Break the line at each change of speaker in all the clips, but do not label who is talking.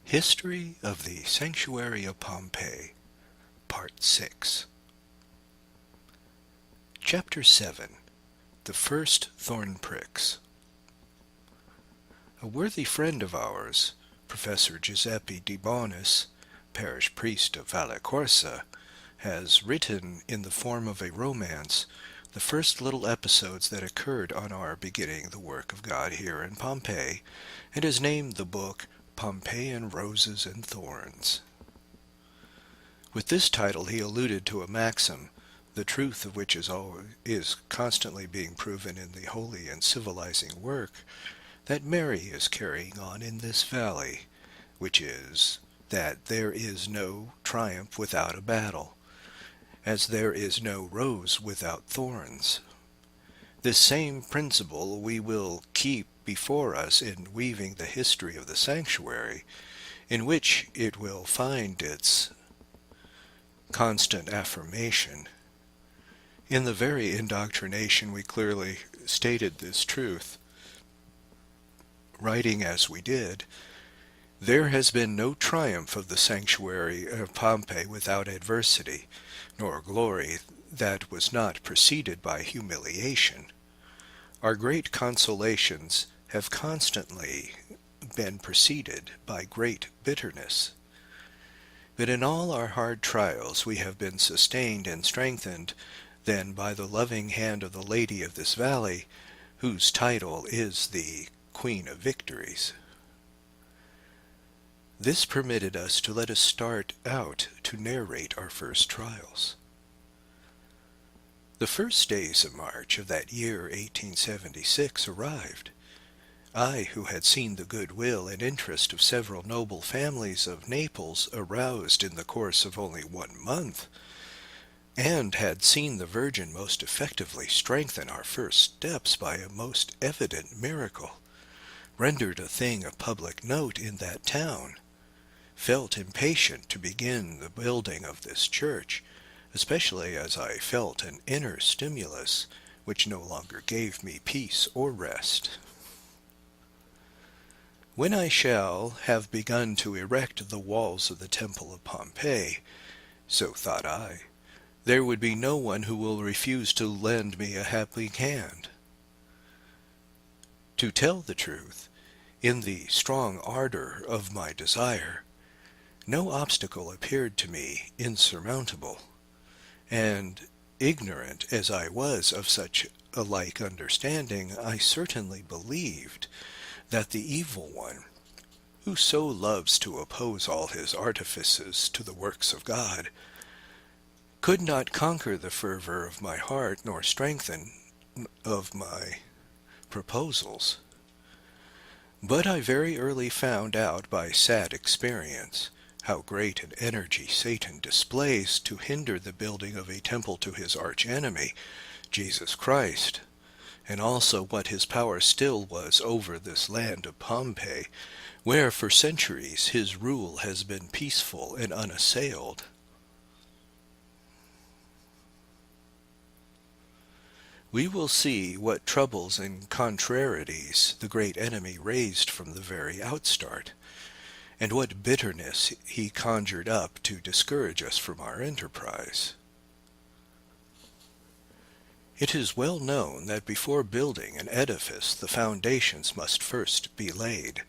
History of the Sanctuary of Pompei, Part 6. Chapter 7. The First Thorn Pricks. A worthy friend of ours, Professor Giuseppe Di Bonis, parish priest of Valle Corsa, has written in the form of a romance the first little episodes that occurred on our beginning the work of God here in Pompei, and has named the book Pompeian Roses and Thorns. With this title he alluded to a maxim, the truth of which is constantly being proven in the holy and civilizing work that Mary is carrying on in this valley, which is that there is no triumph without a battle, as there is no rose without thorns. This same principle we will keep before us in weaving the history of the sanctuary, in which it will find its constant affirmation. In the very indoctrination we clearly stated this truth, writing as we did, "There has been no triumph of the sanctuary of Pompei without adversity, nor glory that was not preceded by humiliation. Our great consolations have constantly been preceded by great bitterness. But in all our hard trials we have been sustained and strengthened then by the loving hand of the Lady of this valley, whose title is the Queen of Victories." This permitted us to let us start out to narrate our first trials. The first days of March of that year 1876 arrived. I, who had seen the goodwill and interest of several noble families of Naples aroused in the course of only 1 month, and had seen the Virgin most effectively strengthen our first steps by a most evident miracle, rendered a thing of public note in that town, felt impatient to begin the building of this church, especially as I felt an inner stimulus which no longer gave me peace or rest. When I shall have begun to erect the walls of the Temple of Pompei, so thought I, there would be no one who will refuse to lend me a helping hand. To tell the truth, in the strong ardor of my desire, no obstacle appeared to me insurmountable, and ignorant as I was of such a like understanding, I certainly believed that the evil one, who so loves to oppose all his artifices to the works of God, could not conquer the fervor of my heart nor strengthen of my proposals. But I very early found out by sad experience how great an energy Satan displays to hinder the building of a temple to his archenemy, Jesus Christ, and also what his power still was over this land of Pompei, where for centuries his rule has been peaceful and unassailed. We will see what troubles and contrarieties the great enemy raised from the very outstart, and what bitterness he conjured up to discourage us from our enterprise. It is well known that before building an edifice the foundations must first be laid,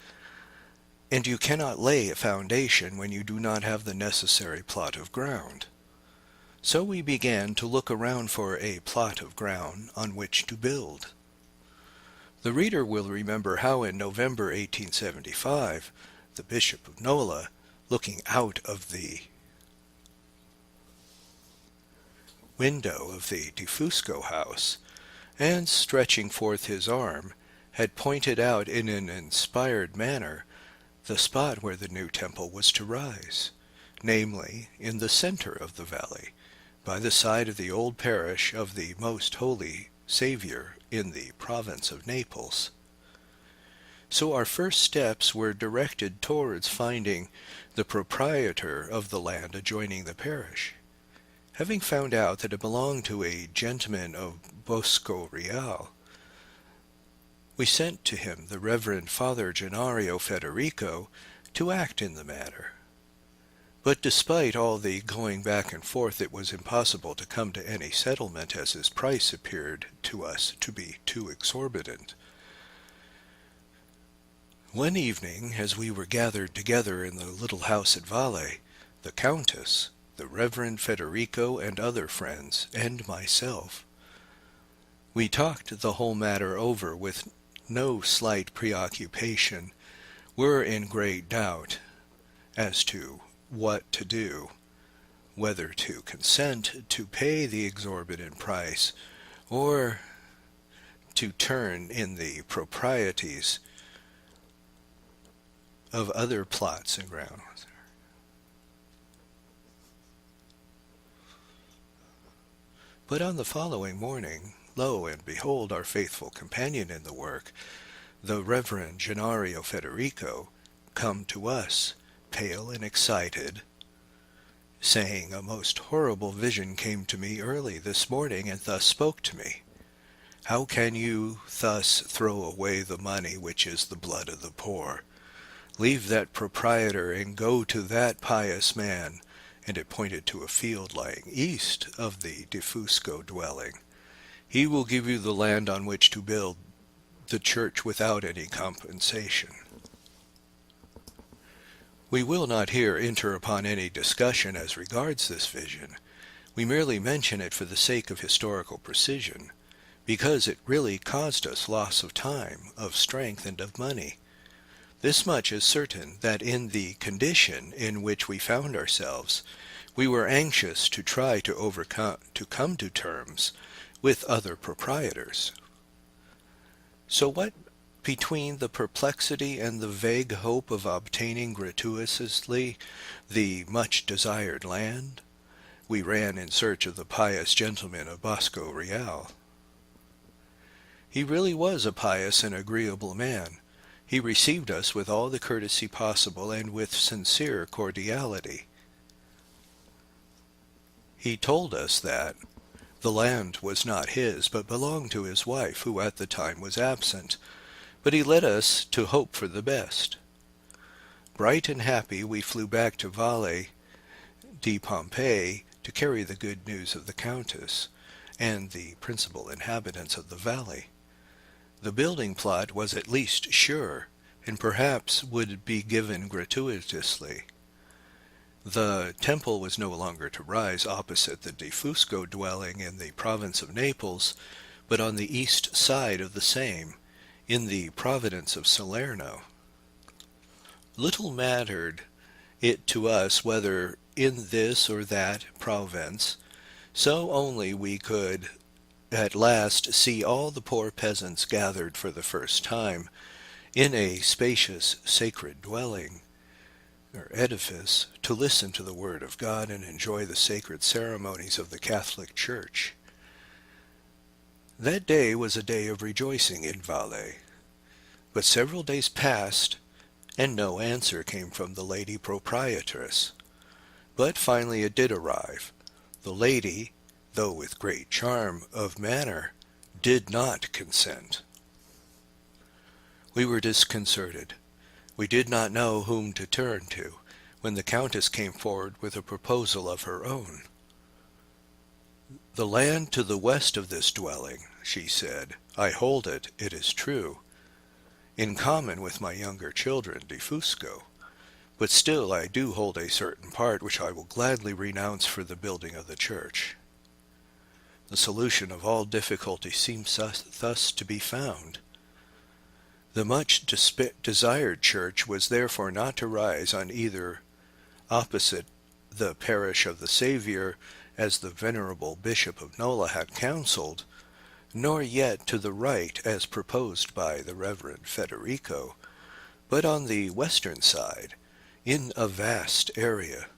and you cannot lay a foundation when you do not have the necessary plot of ground. So we began to look around for a plot of ground on which to build. The reader will remember how in November 1875, the Bishop of Nola, looking out of the window of the Di Fusco house, and stretching forth his arm, had pointed out in an inspired manner the spot where the new temple was to rise, namely, in the center of the valley, by the side of the old parish of the Most Holy Saviour in the province of Naples. So our first steps were directed towards finding the proprietor of the land adjoining the parish. Having found out that it belonged to a gentleman of Bosco Real, we sent to him the Reverend Father Gennaro Federico to act in the matter. But despite all the going back and forth, it was impossible to come to any settlement, as his price appeared to us to be too exorbitant. One evening, as we were gathered together in the little house at Valle, the Countess, the Reverend Federico and other friends, and myself, we talked the whole matter over with no slight preoccupation, were in great doubt as to what to do, whether to consent to pay the exorbitant price, or to turn in the proprieties of other plots and grounds. But on the following morning, lo and behold, our faithful companion in the work, the Reverend Gennario Federico, come to us, pale and excited, saying, "A most horrible vision came to me early this morning, and thus spoke to me. How can you thus throw away the money which is the blood of the poor? Leave that proprietor and go to that pious man," and it pointed to a field lying east of the De Fusco dwelling. "He will give you the land on which to build the church without any compensation." We will not here enter upon any discussion as regards this vision. We merely mention it for the sake of historical precision, because it really caused us loss of time, of strength, and of money. This much is certain, that in the condition in which we found ourselves, we were anxious to try to come to terms with other proprietors. So what between the perplexity and the vague hope of obtaining gratuitously the much-desired land, we ran in search of the pious gentleman of Bosco Real. He really was a pious and agreeable man. He received us with all the courtesy possible and with sincere cordiality. He told us that the land was not his, but belonged to his wife, who at the time was absent, but he led us to hope for the best. Bright and happy, we flew back to Valle di Pompei to carry the good news of the Countess and the principal inhabitants of the valley. The building plot was at least sure, and perhaps would be given gratuitously. The temple was no longer to rise opposite the De Fusco dwelling in the province of Naples, but on the east side of the same, in the province of Salerno. Little mattered it to us whether in this or that province, so only we could at last see all the poor peasants gathered for the first time in a spacious sacred dwelling or edifice to listen to the word of God and enjoy the sacred ceremonies of the Catholic Church. That day was a day of rejoicing in Valle, but several days passed, and no answer came from the lady proprietress. But finally it did arrive. The lady, though with great charm of manner, did not consent. We were disconcerted. We did not know whom to turn to, when the Countess came forward with a proposal of her own. "The land to the west of this dwelling," she said, "I hold it, it is true, in common with my younger children, De Fusco, but still I do hold a certain part which I will gladly renounce for the building of the church." The solution of all difficulties seems thus to be found. The much desired church was therefore not to rise on either opposite the parish of the Saviour, as the venerable Bishop of Nola had counseled, nor yet to the right, as proposed by the Reverend Federico, but on the western side, in a vast area,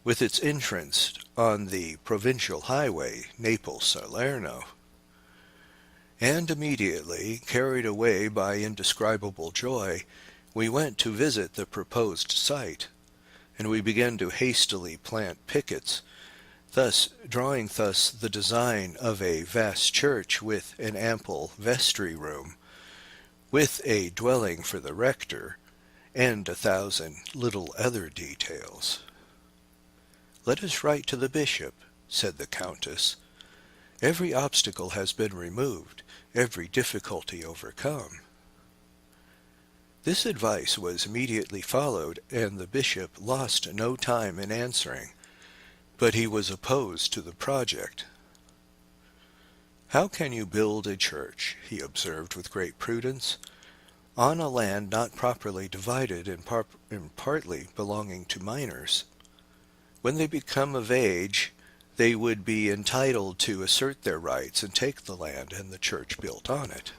with its entrance on the provincial highway, Naples-Salerno. And immediately, carried away by indescribable joy, we went to visit the proposed site, and we began to hastily plant pickets, drawing thus the design of a vast church with an ample vestry room, with a dwelling for the rector, and 1,000 little other details. "Let us write to the bishop," said the countess. "Every obstacle has been removed, every difficulty overcome." This advice was immediately followed, and the bishop lost no time in answering, but he was opposed to the project. "How can you build a church," he observed with great prudence, "on a land not properly divided and partly belonging to minors? When they become of age, they would be entitled to assert their rights and take the land and the church built on it."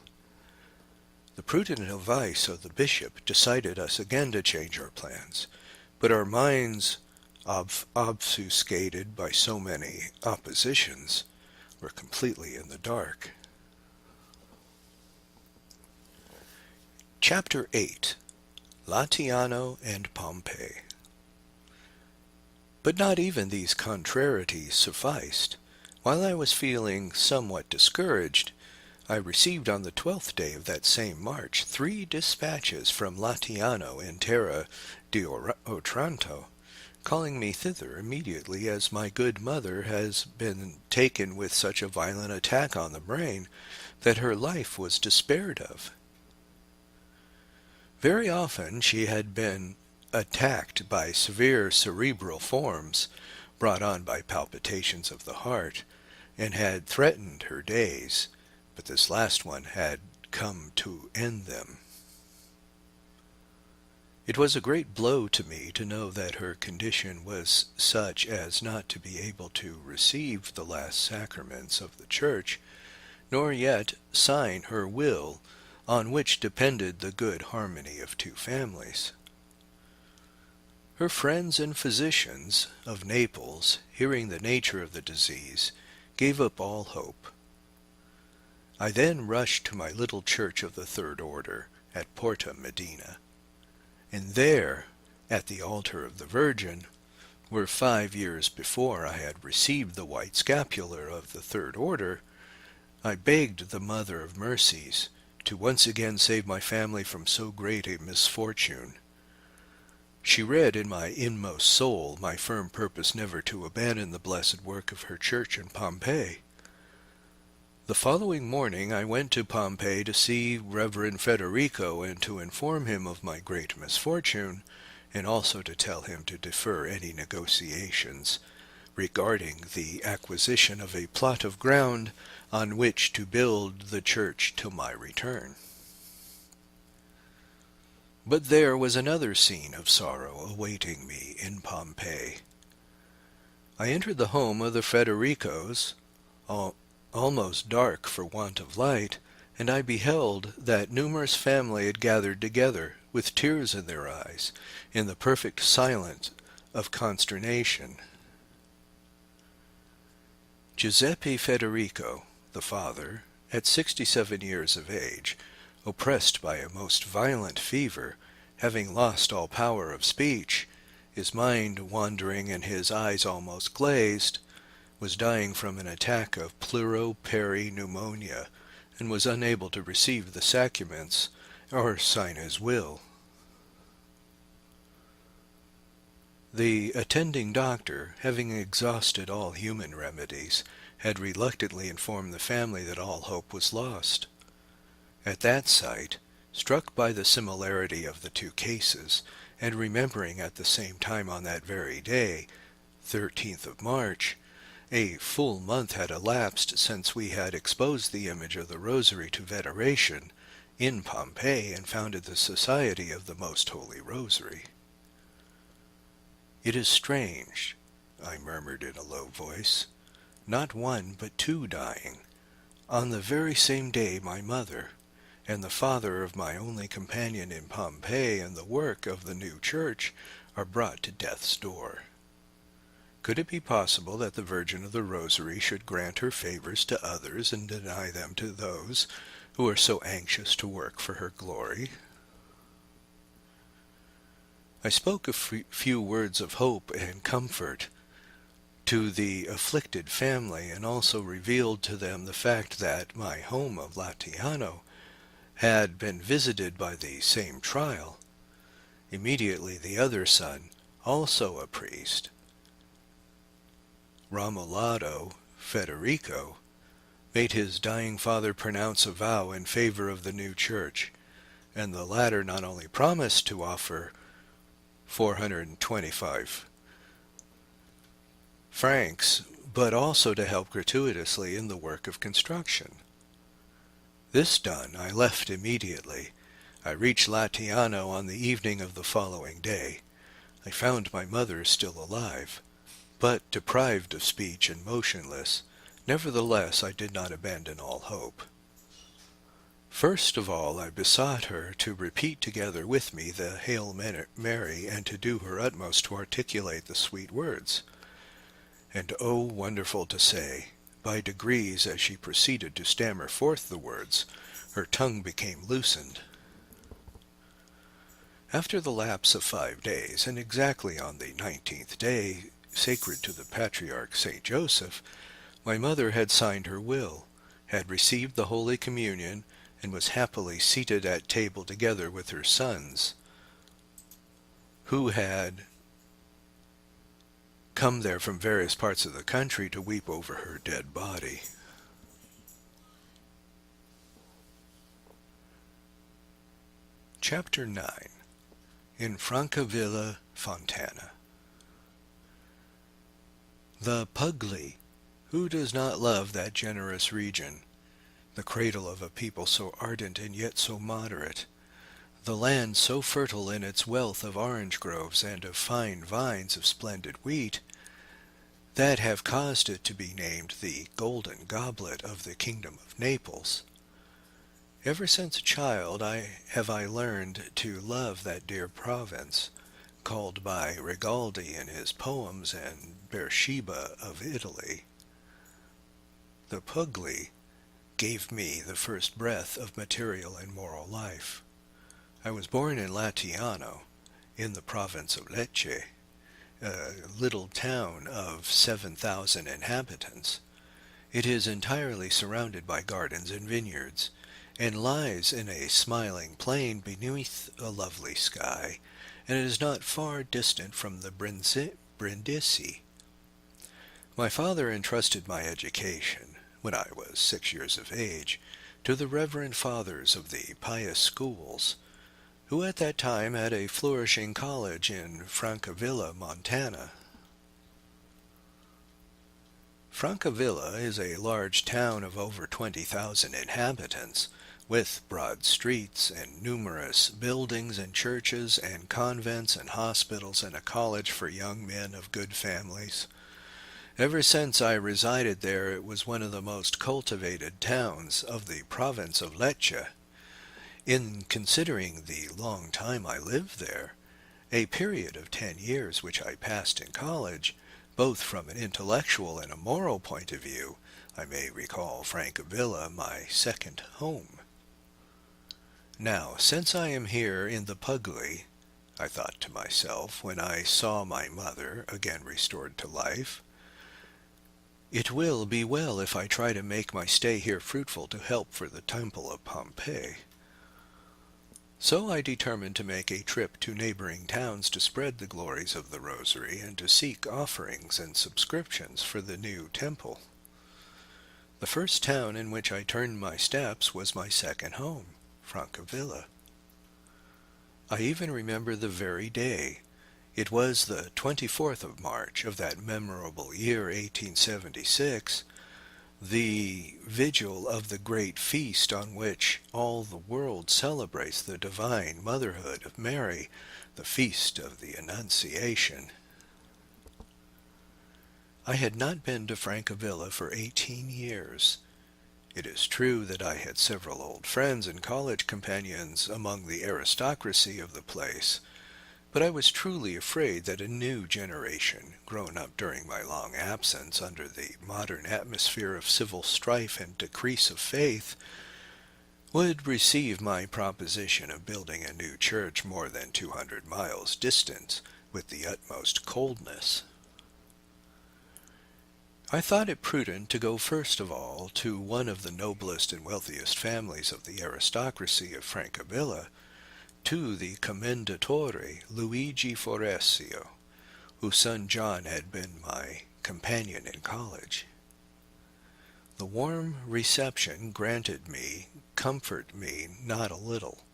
The prudent advice of the bishop decided us again to change our plans, but our minds, obfuscated by so many oppositions, were completely in the dark. Chapter 8. Latiano and Pompei. But not even these contrarieties sufficed. While I was feeling somewhat discouraged, I received on the 12th day of that same March 3 dispatches from Latiano in Terra di Otranto, calling me thither immediately, as my good mother has been taken with such a violent attack on the brain that her life was despaired of. Very often she had been attacked by severe cerebral forms brought on by palpitations of the heart, and had threatened her days, but this last one had come to end them. It was a great blow to me to know that her condition was such as not to be able to receive the last sacraments of the Church, nor yet sign her will, on which depended the good harmony of 2 families. Her friends and physicians of Naples, hearing the nature of the disease, gave up all hope. I then rushed to my little church of the Third Order at Porta Medina, and there, at the altar of the Virgin, where 5 years before I had received the white scapular of the Third Order, I begged the Mother of Mercies to once again save my family from so great a misfortune. She read in my inmost soul my firm purpose never to abandon the blessed work of her church in Pompei. The following morning I went to Pompei to see Reverend Federico and to inform him of my great misfortune, and also to tell him to defer any negotiations regarding the acquisition of a plot of ground on which to build the church till my return. But there was another scene of sorrow awaiting me in Pompei. I entered the home of the Federicos, almost dark for want of light, and I beheld that numerous family had gathered together, with tears in their eyes, in the perfect silence of consternation. Giuseppe Federico, the father, at 67 years of age, oppressed by a most violent fever, having lost all power of speech, his mind wandering and his eyes almost glazed, was dying from an attack of pleuropneumonia, and was unable to receive the sacraments or sign his will. The attending doctor, having exhausted all human remedies, had reluctantly informed the family that all hope was lost. At that sight, struck by the similarity of the 2 cases, and remembering at the same time on that very day, 13th of March, a full month had elapsed since we had exposed the image of the Rosary to veneration in Pompei and founded the Society of the Most Holy Rosary. "It is strange," I murmured in a low voice, "not 1 but 2 dying. On the very same day my mother, and the father of my only companion in Pompei and the work of the new church, are brought to death's door. Could it be possible that the Virgin of the Rosary should grant her favors to others and deny them to those who are so anxious to work for her glory?" I spoke a few words of hope and comfort to the afflicted family, and also revealed to them the fact that my home of Latiano had been visited by the same trial, Immediately the other son, also a priest, Romolado Federico, made his dying father pronounce a vow in favor of the new church, and the latter not only promised to offer 425 francs, but also to help gratuitously in the work of construction. This done, I left immediately. I reached Latiano on the evening of the following day. I found my mother still alive, but deprived of speech and motionless. Nevertheless, I did not abandon all hope. First of all, I besought her to repeat together with me the Hail Mary, and to do her utmost to articulate the sweet words. And oh, wonderful to say, by degrees as she proceeded to stammer forth the words, her tongue became loosened. After the lapse of 5 days, and exactly on the 19th day, sacred to the Patriarch St. Joseph, my mother had signed her will, had received the Holy Communion, and was happily seated at table together with her sons, who had come there from various parts of the country to weep over her dead body. Chapter 9. In Francavilla Fontana. The Pugli, who does not love that generous region, the cradle of a people so ardent and yet so moderate, the land so fertile in its wealth of orange groves and of fine vines of splendid wheat, that have caused it to be named the Golden Goblet of the Kingdom of Naples. Ever since a child have I learned to love that dear province, called by Rigaldi in his poems and Beersheba of Italy. The Pugli gave me the first breath of material and moral life. I was born in Latiano, in the province of Lecce, a little town of 7,000 inhabitants. It is entirely surrounded by gardens and vineyards, and lies in a smiling plain beneath a lovely sky, and it is not far distant from the Brindisi. My father entrusted my education, when I was 6 years of age, to the reverend fathers of the pious schools, who at that time had a flourishing college in Francavilla, Montana. Francavilla is a large town of over 20,000 inhabitants, with broad streets and numerous buildings and churches and convents and hospitals and a college for young men of good families. Ever since I resided there, it was one of the most cultivated towns of the province of Lecce. In considering the long time I lived there, a period of 10 years which I passed in college, both from an intellectual and a moral point of view, I may recall Francavilla my second home. Now, since I am here in the Pugli, I thought to myself when I saw my mother again restored to life, it will be well if I try to make my stay here fruitful to help for the temple of Pompei. So I determined to make a trip to neighboring towns to spread the glories of the Rosary and to seek offerings and subscriptions for the new temple. The first town in which I turned my steps was my second home, Francavilla. I even remember the very day. It was the 24th of March of that memorable year 1876, the vigil of the great feast on which all the world celebrates the divine motherhood of Mary, the feast of the Annunciation. I had not been to Francavilla for 18 years. It is true that I had several old friends and college companions among the aristocracy of the place, but I was truly afraid that a new generation, grown up during my long absence under the modern atmosphere of civil strife and decrease of faith, would receive my proposition of building a new church more than 200 miles distant with the utmost coldness. I thought it prudent to go first of all to one of the noblest and wealthiest families of the aristocracy of Francavilla, to the commendatore Luigi Faurisio, whose son John had been my companion in college. The warm reception granted me comforted me not a little.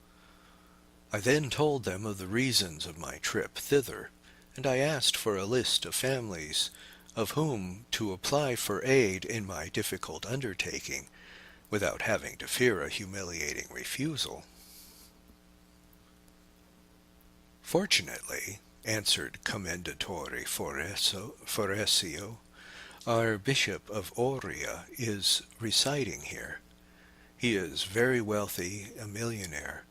I then told them of the reasons of my trip thither, and I asked for a list of families of whom to apply for aid in my difficult undertaking, without having to fear a humiliating refusal. Fortunately, answered Commendatore Faurisio, our Bishop of Oria is residing here. He is very wealthy, a millionaire,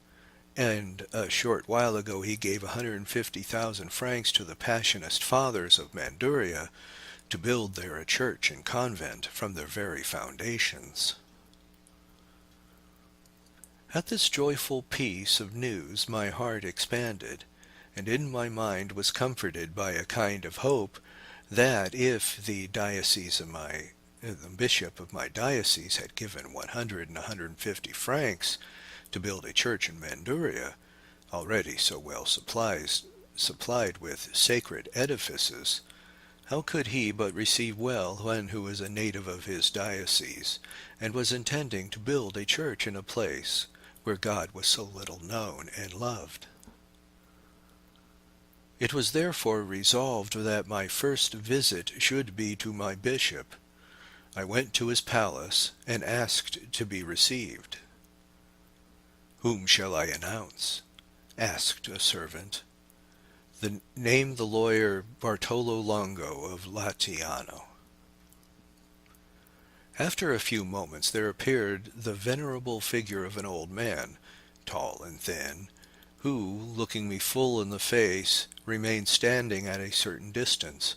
and a short while ago he gave 150,000 francs to the Passionist Fathers of Manduria to build there a church and convent from their very foundations. At this joyful piece of news my heart expanded, and in my mind was comforted by a kind of hope that if the bishop of my diocese had given 100 and 150 francs to build a church in Manduria, already so well supplied with sacred edifices, how could he but receive well one who was a native of his diocese, and was intending to build a church in a place where God was so little known and loved? It was therefore resolved that my first visit should be to my bishop. I went to his palace and asked to be received. "Whom shall I announce?" asked a servant. "Name the lawyer Bartolo Longo of Latiano." After a few moments there appeared the venerable figure of an old man, tall and thin, who, looking me full in the face, remained standing at a certain distance.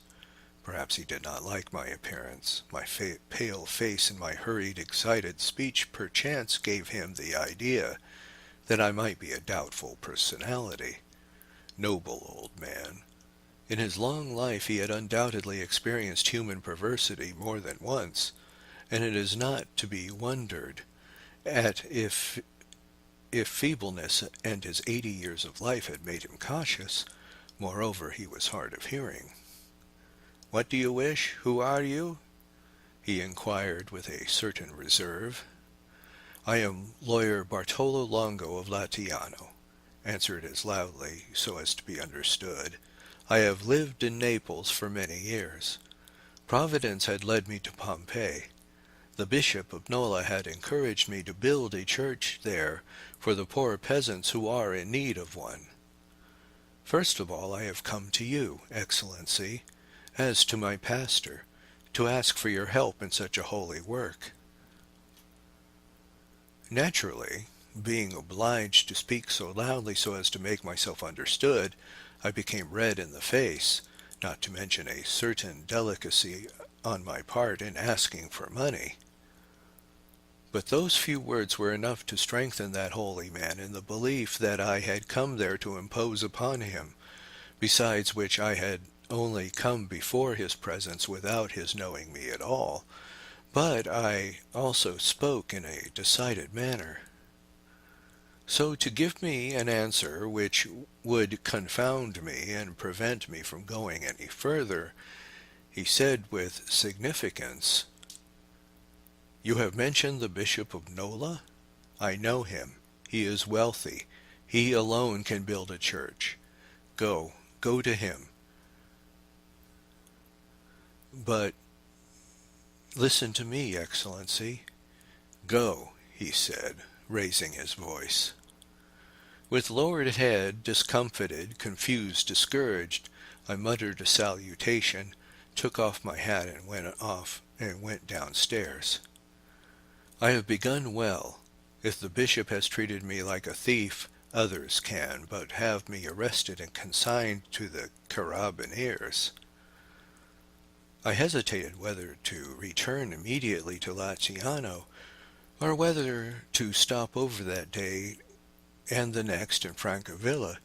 Perhaps he did not like my appearance. My pale face and my hurried, excited speech perchance gave him the idea that I might be a doubtful personality. Noble old man. In his long life he had undoubtedly experienced human perversity more than once, and it is not to be wondered at if feebleness and his 80 years of life had made him cautious. Moreover, he was hard of hearing. "What do you wish? Who are you?" he inquired with a certain reserve. "I am lawyer Bartolo Longo of Latiano," answered as loudly so as to be understood. "I have lived in Naples for many years. Providence had led me to Pompei. The Bishop of Nola had encouraged me to build a church there for the poor peasants who are in need of one. First of all, I have come to you, Excellency, as to my pastor, to ask for your help in such a holy work." Naturally, being obliged to speak so loudly so as to make myself understood, I became red in the face, not to mention a certain delicacy on my part in asking for money. But those few words were enough to strengthen that holy man in the belief that I had come there to impose upon him, besides which I had only come before his presence without his knowing me at all, but I also spoke in a decided manner. So to give me an answer which would confound me and prevent me from going any further, he said with significance, "You have mentioned the Bishop of Nola? I know him. He is wealthy. He alone can build a church. Go to him. But listen to me, Excellency. Go," he said, raising his voice. With lowered head, discomfited, confused, discouraged, I muttered a salutation, took off my hat and went downstairs. I have begun well. If the bishop has treated me like a thief, others can but have me arrested and consigned to the carabineers. I hesitated whether to return immediately to Latiano, or whether to stop over that day and the next in Francavilla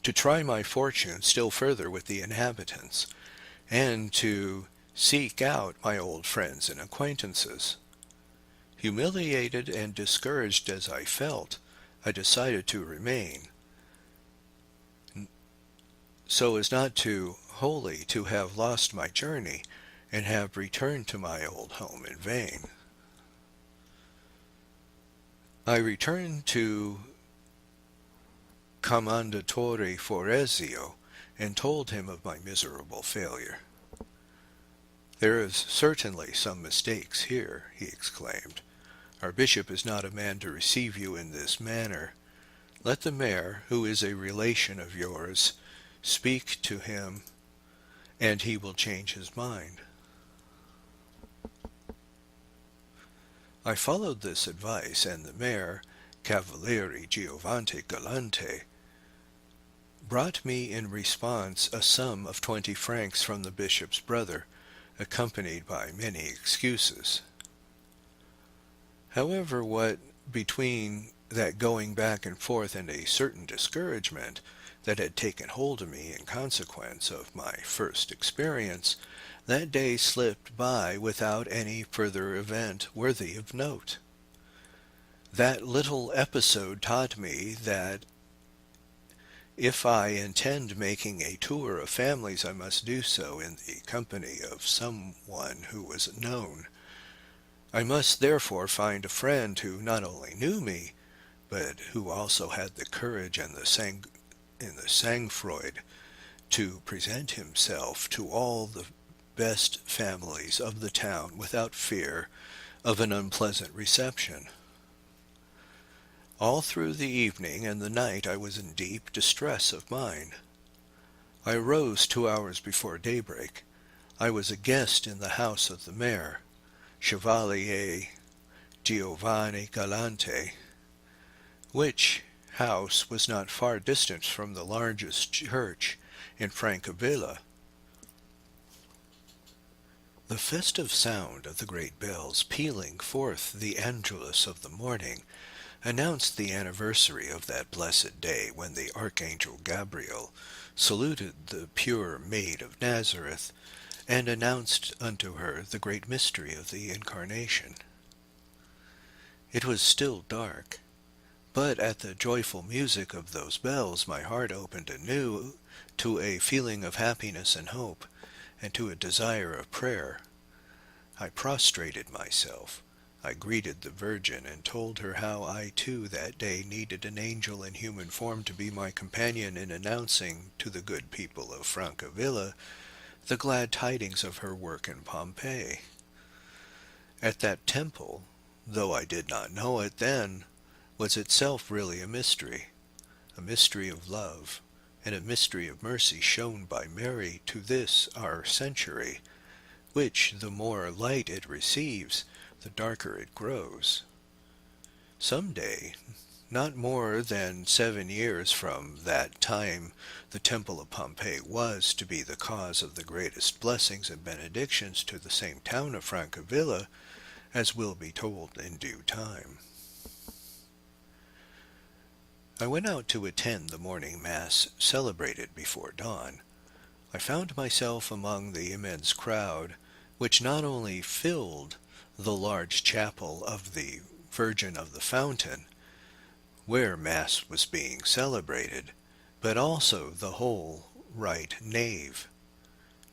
to try my fortune still further with the inhabitants, and to seek out my old friends and acquaintances. Humiliated and discouraged as I felt, I decided to remain, so as not to wholly to have lost my journey and have returned to my old home in vain. I returned to Commendatore Forezio and told him of my miserable failure. "There is certainly some mistakes here," he exclaimed. "Our bishop is not a man to receive you in this manner. Let the mayor, who is a relation of yours, speak to him, and he will change his mind." I followed this advice, and the mayor, Cavaliere Giovanni Galante, brought me in response a sum of 20 francs from the bishop's brother, accompanied by many excuses. However, what between that going back and forth and a certain discouragement that had taken hold of me in consequence of my first experience, that day slipped by without any further event worthy of note. That little episode taught me that if I intend making a tour of families, I must do so in the company of someone who was known. I must therefore find a friend who not only knew me, but who also had the courage and the sang-froid to present himself to all the best families of the town without fear of an unpleasant reception. All through the evening and the night I was in deep distress of mind. I rose 2 hours before daybreak. I was a guest in the house of the mayor, Chevalier Giovanni Galante, which house was not far distant from the largest church in Francavilla. The festive sound of the great bells pealing forth the Angelus of the morning announced the anniversary of that blessed day when the Archangel Gabriel saluted the pure Maid of Nazareth and announced unto her the great mystery of the Incarnation. It was still dark, but at the joyful music of those bells my heart opened anew to a feeling of happiness and hope, and to a desire of prayer. I prostrated myself. I greeted the Virgin and told her how I too that day needed an angel in human form to be my companion in announcing to the good people of Francavilla the glad tidings of her work in Pompei. At that temple, though I did not know it then, was itself really a mystery of love, and a mystery of mercy shown by Mary to this our century, which the more light it receives, the darker it grows. Some day, not more than 7 years from that time, the temple of Pompei was to be the cause of the greatest blessings and benedictions to the same town of Francavilla, as will be told in due time. I went out to attend the morning Mass celebrated before dawn. I found myself among the immense crowd, which not only filled the large chapel of the Virgin of the Fountain, where Mass was being celebrated, but also the whole right nave.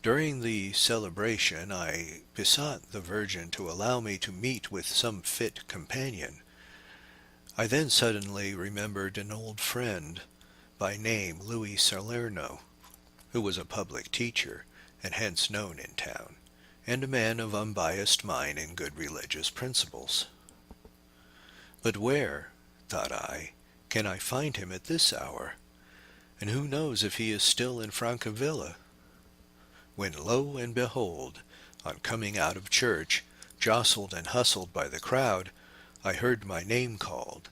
During the celebration I besought the Virgin to allow me to meet with some fit companion. I then suddenly remembered an old friend by name Louis Salerno, who was a public teacher, and hence known in town, and a man of unbiased mind and good religious principles. But where, thought I, can I find him at this hour? And who knows if he is still in Francavilla? When lo and behold, on coming out of church, jostled and hustled by the crowd, I heard my name called.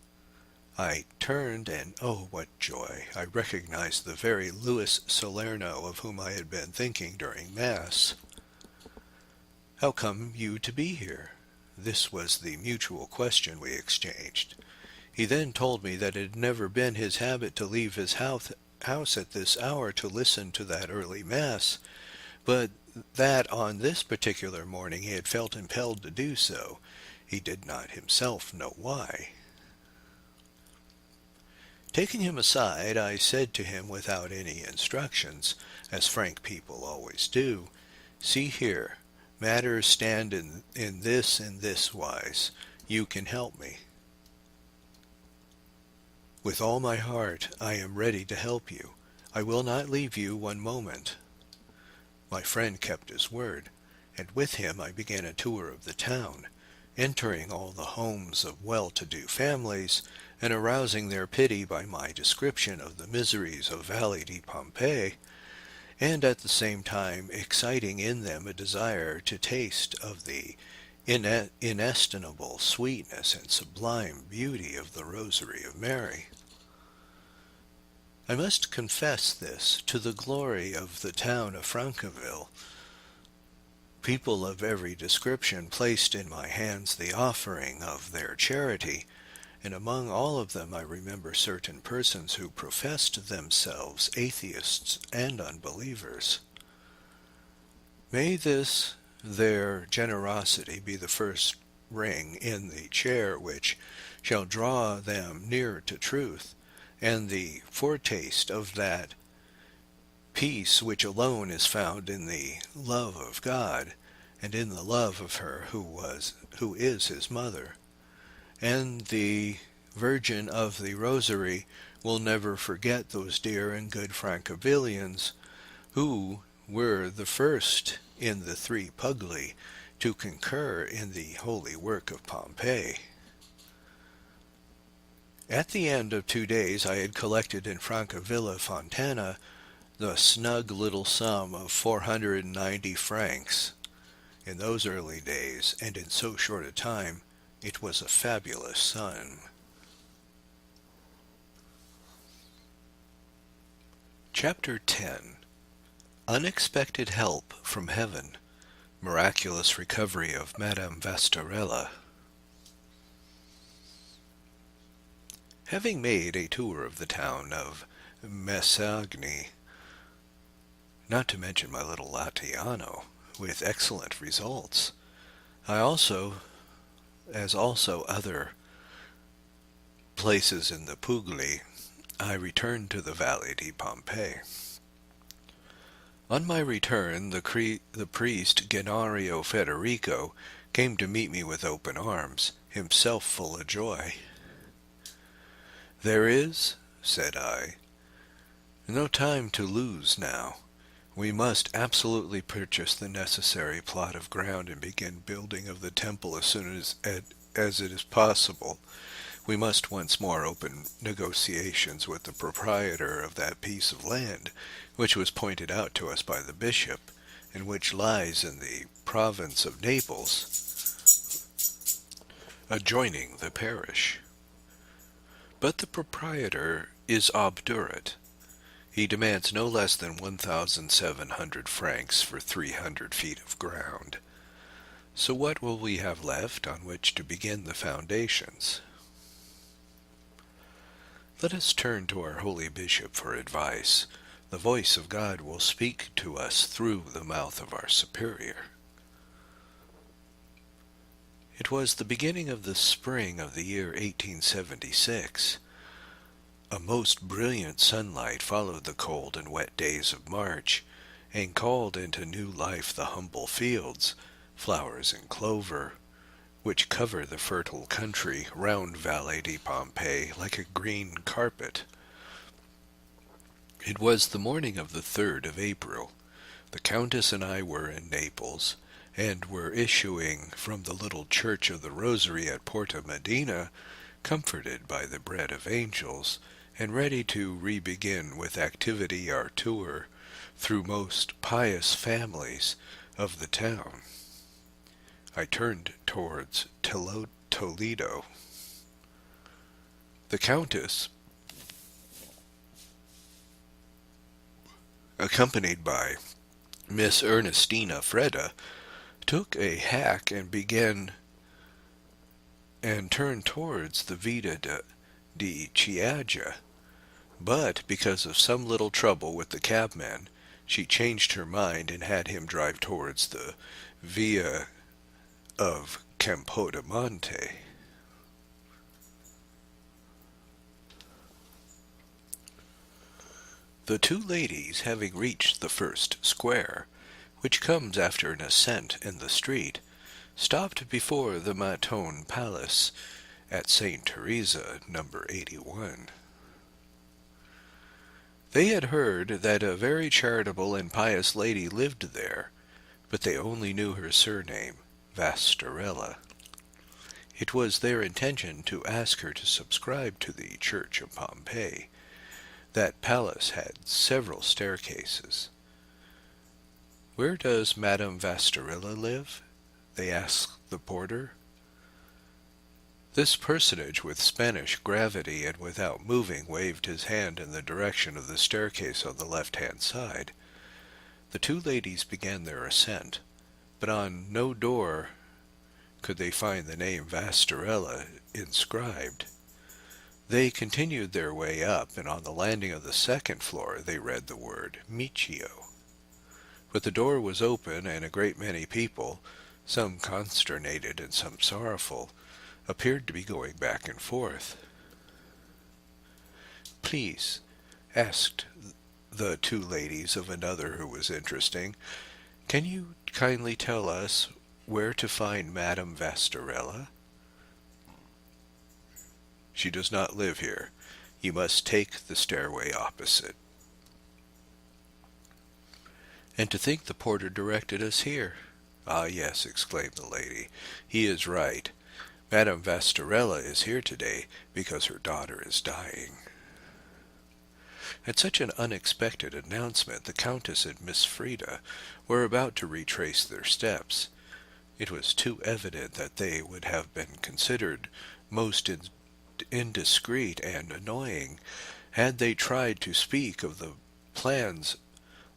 I turned, and oh, what joy! I recognized the very Louis Salerno of whom I had been thinking during Mass. "How come you to be here?" This was the mutual question we exchanged. He then told me that it had never been his habit to leave his house at this hour to listen to that early Mass, but that on this particular morning he had felt impelled to do so. He did not himself know why. Taking him aside, I said to him without any instructions, as frank people always do, "See here, matters stand in this wise. You can help me. With all my heart I am ready to help you. I will not leave you one moment." My friend kept his word, and with him I began a tour of the town, entering all the homes of well-to-do families, and arousing their pity by my description of the miseries of Valley di Pompei, and at the same time exciting in them a desire to taste of the inestimable sweetness and sublime beauty of the Rosary of Mary. I must confess this, to the glory of the town of Francaville. People of every description placed in my hands the offering of their charity, and among all of them I remember certain persons who professed themselves atheists and unbelievers. May this their generosity be the first ring in the chair which shall draw them near to truth, and the foretaste of that peace which alone is found in the love of God, and in the love of her who is his mother. And the Virgin of the Rosary will never forget those dear and good Francovillians who were the first in the three Pugli to concur in the holy work of Pompei. At the end of 2 days I had collected in Francavilla Fontana the snug little sum of 490 francs. In those early days, and in so short a time, it was a fabulous sum. Chapter 10. Unexpected Help from Heaven. Miraculous Recovery of Madame Vastarella. Having made a tour of the town of Messagni, not to mention my little Latiano, with excellent results, I also other places in the Pugli, I returned to the Valley di Pompei. On my return, the priest Gennario Federico came to meet me with open arms, himself full of joy. "There is," said I, "no time to lose now. We must absolutely purchase the necessary plot of ground and begin building of the temple as soon as it is possible. We must once more open negotiations with the proprietor of that piece of land, which was pointed out to us by the bishop, and which lies in the province of Naples, adjoining the parish. But the proprietor is obdurate. He demands no less than 1,700 francs for 300 feet of ground. So what will we have left on which to begin the foundations? Let us turn to our holy bishop for advice. The voice of God will speak to us through the mouth of our superior." It was the beginning of the spring of the year 1876. A most brilliant sunlight followed the cold and wet days of March, and called into new life the humble fields, flowers and clover, which cover the fertile country round Valley di Pompei like a green carpet. It was the morning of the 3rd of April. The Countess and I were in Naples, and were issuing from the little church of the Rosary at Porta Medina, comforted by the bread of angels, and ready to re-begin with activity our tour through most pious families of the town. I turned towards Toledo. The Countess, accompanied by Miss Ernestina Freda, took a hack and turned towards the Via di Chiaja, but because of some little trouble with the cabman, she changed her mind and had him drive towards the Via of Campodamonte. The two ladies, having reached the first square, which comes after an ascent in the street, stopped before the Maton Palace at St. Teresa, number 81. They had heard that a very charitable and pious lady lived there, but they only knew her surname, Vastarella. It was their intention to ask her to subscribe to the Church of Pompei. That palace had several staircases. "Where does Madame Vastarella live?" they asked the porter. This personage, with Spanish gravity and without moving, waved his hand in the direction of the staircase on the left-hand side. The two ladies began their ascent, but on no door could they find the name Vastarella inscribed. They continued their way up, and on the landing of the second floor they read the word Michio. But the door was open, and a great many people, some consternated and some sorrowful, appeared to be going back and forth. "Please," asked the two ladies of another who was interesting, "can you kindly tell us where to find Madame Vastarella?" "She does not live here. You must take the stairway opposite." "And to think the porter directed us here." "Ah, yes," exclaimed the lady. "He is right. Madame Vastarella is here today because her daughter is dying." At such an unexpected announcement, the Countess and Miss Frida were about to retrace their steps. It was too evident that they would have been considered most indiscreet and annoying had they tried to speak of the plans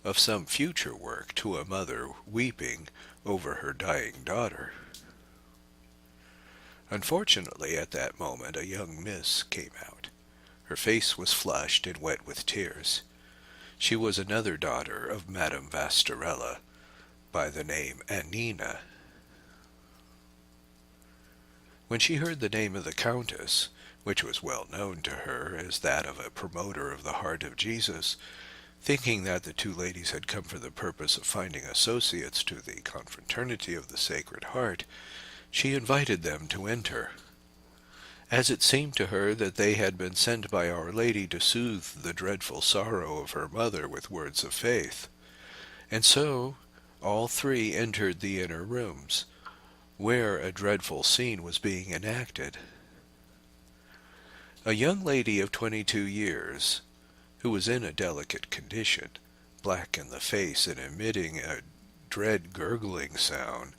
of some future work to a mother weeping over her dying daughter. Unfortunately, at that moment, a young miss came out. Her face was flushed and wet with tears. She was another daughter of Madame Vastarella, by the name Annina. When she heard the name of the Countess, which was well known to her as that of a promoter of the heart of Jesus, thinking that the two ladies had come for the purpose of finding associates to the confraternity of the Sacred Heart, she invited them to enter. As it seemed to her that they had been sent by Our Lady to soothe the dreadful sorrow of her mother with words of faith. And so all three entered the inner rooms, where a dreadful scene was being enacted. A young lady of 22 years, who was in a delicate condition, black in the face and emitting a dread gurgling sound,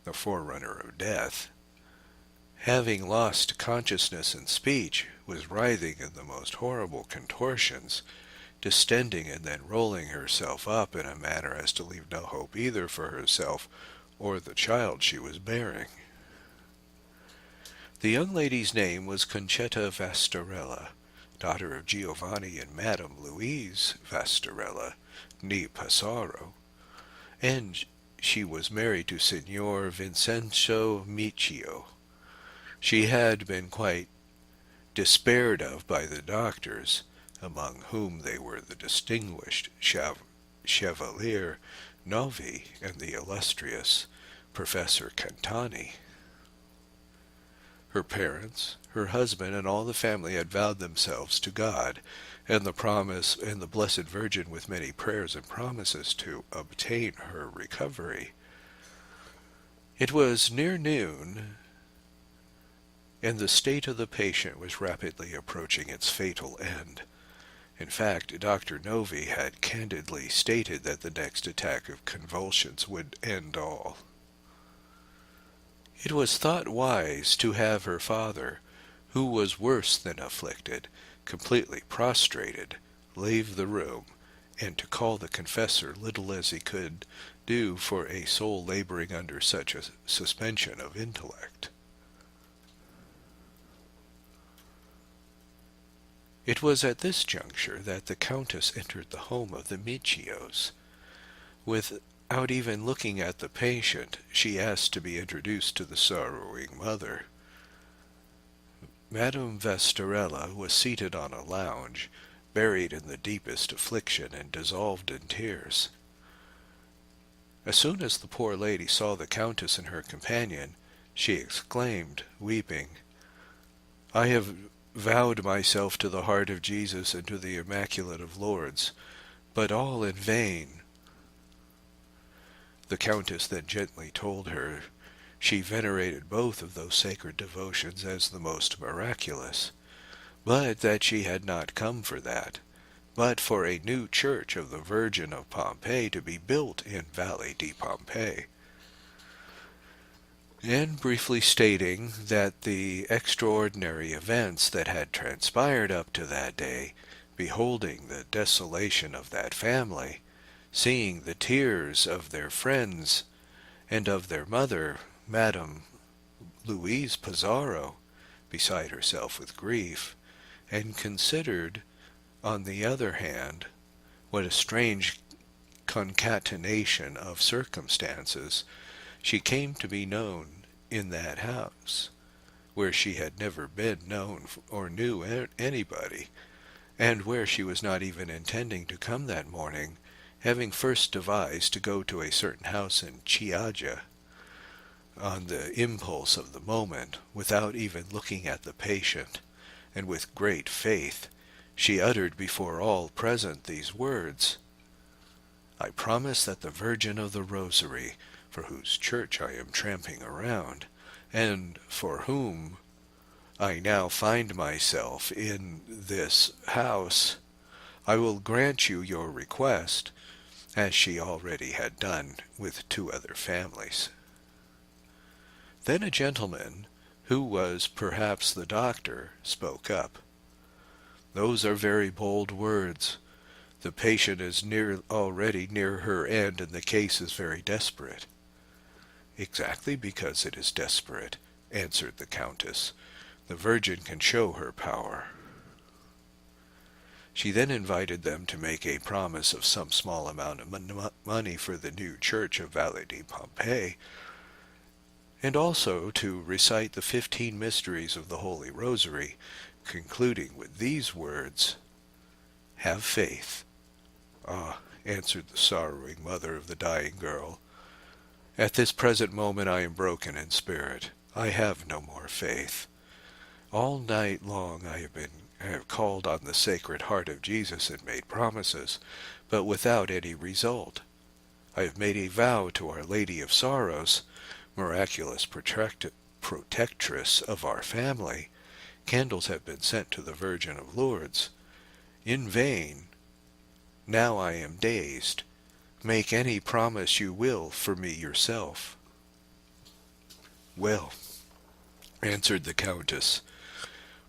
the forerunner of death, having lost consciousness and speech, was writhing in the most horrible contortions, distending and then rolling herself up in a manner as to leave no hope either for herself or the child she was bearing. The young lady's name was Concetta Vastarella, daughter of Giovanni and Madame Louise Vastarella, née Passaro, and she was married to Signor Vincenzo Michio. She had been quite despaired of by the doctors, among whom they were the distinguished Chevalier Novi and the illustrious Professor Cantani. Her parents, her husband, and all the family had vowed themselves to God and the Blessed Virgin with many prayers and promises to obtain her recovery. It was near noon, and the state of the patient was rapidly approaching its fatal end. In fact, Dr. Novi had candidly stated that the next attack of convulsions would end all. It was thought wise to have her father, who was worse than afflicted, completely prostrated, leave the room, and to call the confessor little as he could do for a soul laboring under such a suspension of intellect. It was at this juncture that the Countess entered the home of the Michios. Without even looking at the patient, she asked to be introduced to the sorrowing mother. Madame Vastarella was seated on a lounge, buried in the deepest affliction and dissolved in tears. As soon as the poor lady saw the Countess and her companion, she exclaimed, weeping, "I have vowed myself to the heart of Jesus and to the Immaculate of Lourdes, but all in vain." The Countess then gently told her she venerated both of those sacred devotions as the most miraculous, but that she had not come for that, but for a new church of the Virgin of Pompei to be built in Valle di Pompei. And briefly stating that the extraordinary events that had transpired up to that day, beholding the desolation of that family, seeing the tears of their friends and of their mother, Madame Louise Pizarro, beside herself with grief, and considered, on the other hand, what a strange concatenation of circumstances she came to be known in that house, where she had never been known or knew anybody, and where she was not even intending to come that morning, having first devised to go to a certain house in Chioggia, on the impulse of the moment, without even looking at the patient, and with great faith, she uttered before all present these words: "I promise that the Virgin of the Rosary, for whose church I am tramping around, and for whom I now find myself in this house, I will grant you your request, as she already had done with 2 other families." Then a gentleman, who was perhaps the doctor, spoke up. "Those are very bold words. The patient is already near her end, and the case is very desperate." "Exactly because it is desperate," answered the Countess. "The Virgin can show her power." She then invited them to make a promise of some small amount of money for the new church of Valle di Pompei, and also to recite the 15 mysteries of the Holy Rosary, concluding with these words: "Have faith." "Ah," answered the sorrowing mother of the dying girl, "at this present moment I am broken in spirit. I have no more faith. All night long I have called on the Sacred Heart of Jesus and made promises, but without any result. I have made a vow to Our Lady of Sorrows, miraculous protectress of our family. Candles have been sent to the Virgin of Lourdes. In vain. Now I am dazed. Make any promise you will for me yourself." "Well," answered the Countess,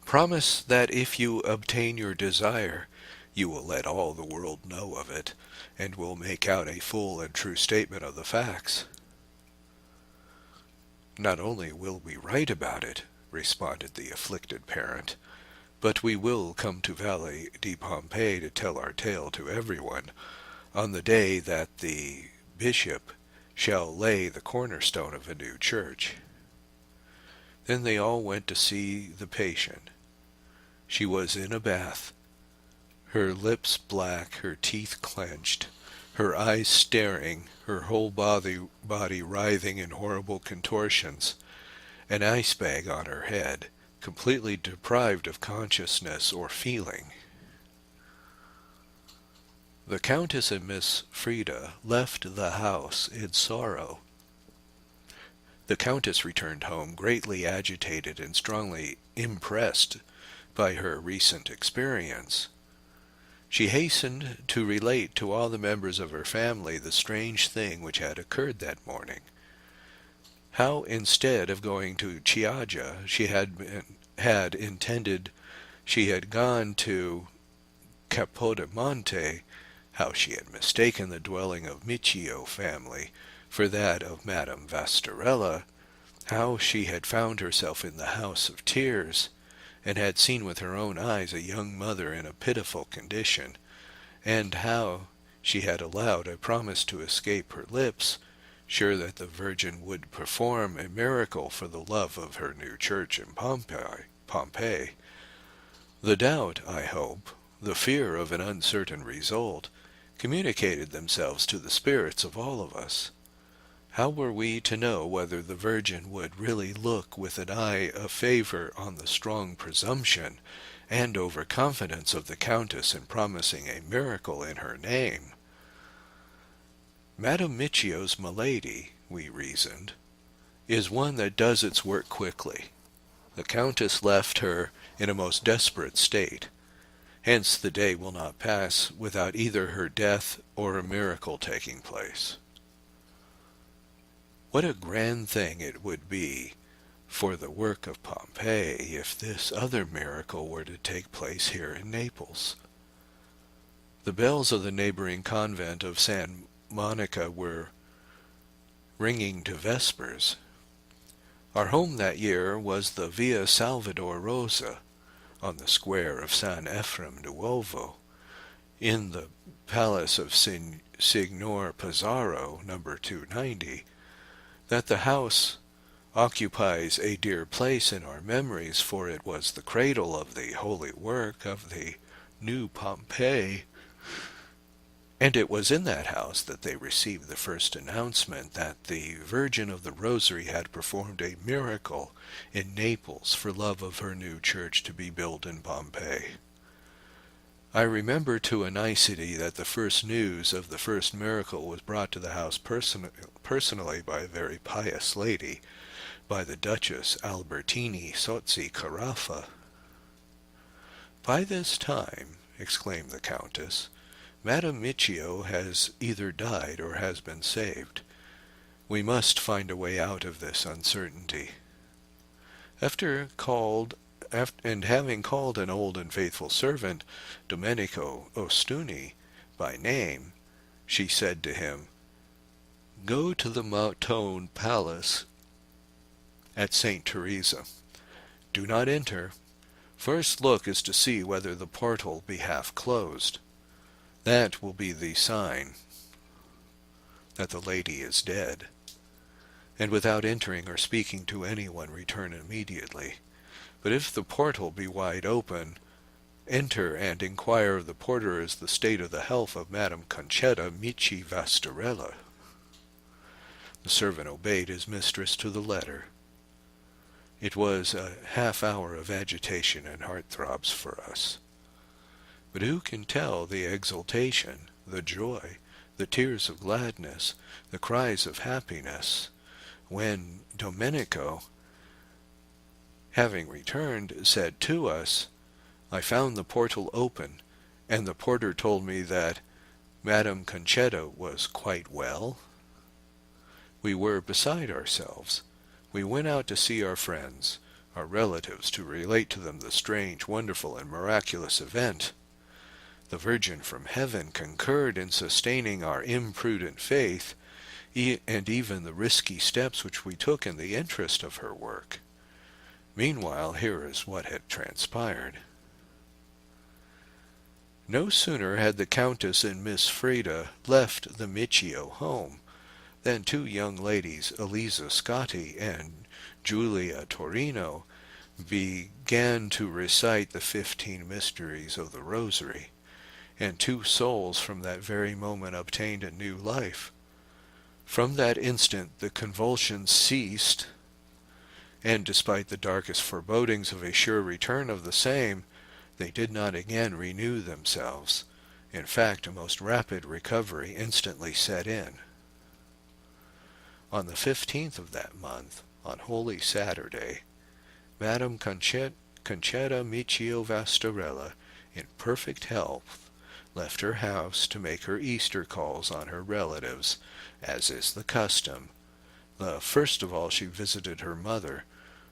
"promise that if you obtain your desire, you will let all the world know of it, and will make out a full and true statement of the facts." "Not only will we write about it," responded the afflicted parent, "but we will come to Valle di Pompei to tell our tale to everyone, on the day that the bishop shall lay the cornerstone of a new church." Then they all went to see the patient. She was in a bath, her lips black, her teeth clenched, her eyes staring, her whole body writhing in horrible contortions, an ice bag on her head, completely deprived of consciousness or feeling. The Countess and Miss Frida left the house in sorrow. The Countess returned home greatly agitated and strongly impressed by her recent experience. She hastened to relate to all the members of her family the strange thing which had occurred that morning. How, instead of going to Chioggia, she had intended she had gone to Capodimonte, how she had mistaken the dwelling of Miccio family for that of Madame Vastarella, how she had found herself in the house of tears, and had seen with her own eyes a young mother in a pitiful condition, and how she had allowed a promise to escape her lips, sure that the Virgin would perform a miracle for the love of her new church in Pompei. The doubt, I hope, the fear of an uncertain result, communicated themselves to the spirits of all of us. How were we to know whether the Virgin would really look with an eye of favor on the strong presumption and overconfidence of the Countess in promising a miracle in her name? Madame Miccio's malady, we reasoned, is one that does its work quickly. The Countess left her in a most desperate state. Hence the day will not pass without either her death or a miracle taking place. What a grand thing it would be for the work of Pompei if this other miracle were to take place here in Naples. The bells of the neighboring convent of San Monica were ringing to vespers. Our home that year was the Via Salvador Rosa, on the square of San Ephraim Nuovo, in the palace of Signor Pizarro, number 290, that the house occupies a dear place in our memories, for it was the cradle of the holy work of the new Pompei, and it was in that house that they received the first announcement that the Virgin of the Rosary had performed a miracle in Naples for love of her new church to be built in Pompei. I remember to a nicety that the first news of the first miracle was brought to the house personally by a very pious lady, by the Duchess Albertini Sozzi Carafa. "By this time," exclaimed the Countess, "Madame Miccio has either died or has been saved. We must find a way out of this uncertainty." Having called an old and faithful servant, Domenico Ostuni, by name, she said to him, "Go to the Mautone Palace at St. Teresa. Do not enter. First look is to see whether the portal be half closed. That will be the sign that the lady is dead. And without entering or speaking to anyone, return immediately. But if the portal be wide open, enter and inquire of the porter as the state of the health of Madame Concetta Mici Vastarella." The servant obeyed his mistress to the letter. It was a half-hour of agitation and heart-throbs for us. But who can tell the exultation, the joy, the tears of gladness, the cries of happiness, when Domenico, having returned, said to us, "I found the portal open, and the porter told me that Madame Concetta was quite well"? We were beside ourselves. We went out to see our friends, our relatives, to relate to them the strange, wonderful, and miraculous event. The Virgin from heaven concurred in sustaining our imprudent faith, and even the risky steps which we took in the interest of her work. Meanwhile, here is what had transpired. No sooner had the Countess and Miss Frida left the Miccio home than two young ladies, Eliza Scotti and Giulia Torino, began to recite the 15 mysteries of the Rosary, and two souls from that very moment obtained a new life. From that instant the convulsions ceased, and despite the darkest forebodings of a sure return of the same, they did not again renew themselves. In fact, a most rapid recovery instantly set in. On the 15th of that month, on Holy Saturday, Madame Concetta Micio Vastarella, in perfect health, left her house to make her Easter calls on her relatives, as is the custom. First of all she visited her mother,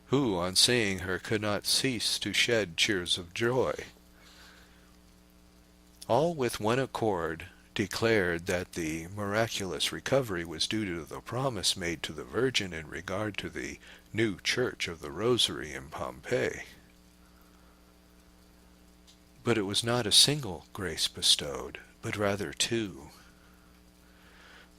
who, on seeing her, could not cease to shed tears of joy. All with one accord declared that the miraculous recovery was due to the promise made to the Virgin in regard to the new church of the Rosary in Pompei. But it was not a single grace bestowed, but rather two.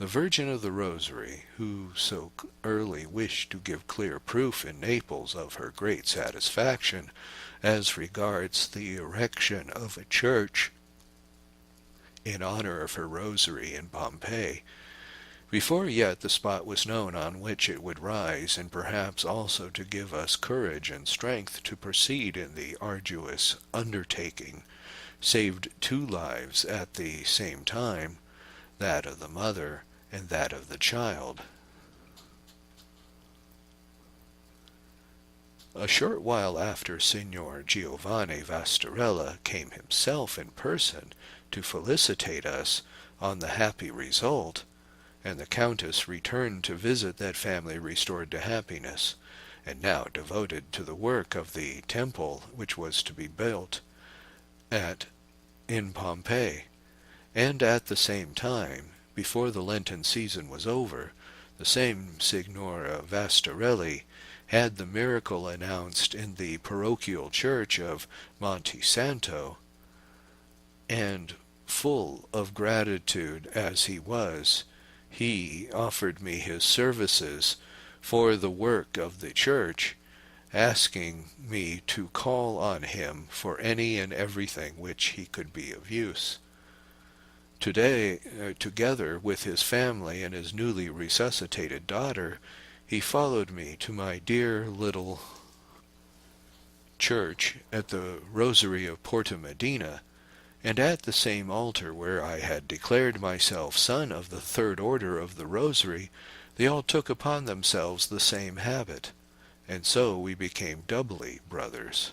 The Virgin of the Rosary, who so early wished to give clear proof in Naples of her great satisfaction as regards the erection of a church in honor of her Rosary in Pompei, before yet the spot was known on which it would rise, and perhaps also to give us courage and strength to proceed in the arduous undertaking, saved 2 lives at the same time, that of the mother and that of the child. A short while after, Signor Giovanni Vastarella came himself in person to felicitate us on the happy result, and the Countess returned to visit that family restored to happiness, and now devoted to the work of the temple which was to be built in Pompei. And at the same time, before the Lenten season was over, the same Signora Vastarelli had the miracle announced in the parochial church of Monte Santo, and full of gratitude as he was, he offered me his services for the work of the church, asking me to call on him for any and everything which he could be of use. Today, together with his family and his newly resuscitated daughter, he followed me to my dear little church at the Rosary of Porta Medina, and at the same altar where I had declared myself son of the Third Order of the Rosary, they all took upon themselves the same habit, and so we became doubly brothers.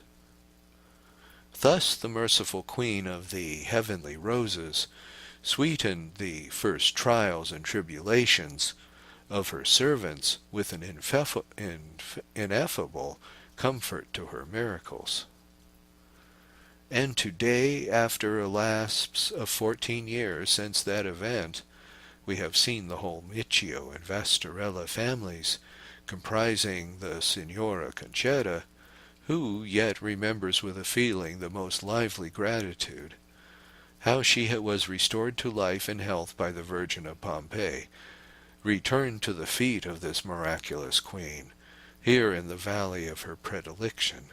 Thus the merciful Queen of the heavenly roses sweetened the first trials and tribulations of her servants with an ineffable comfort to her miracles. And today, after a lapse of 14 years since that event, we have seen the whole Miccio and Vastarella families, comprising the Signora Concetta, who yet remembers with a feeling the most lively gratitude how she was restored to life and health by the Virgin of Pompei, returned to the feet of this miraculous queen, here in the valley of her predilection.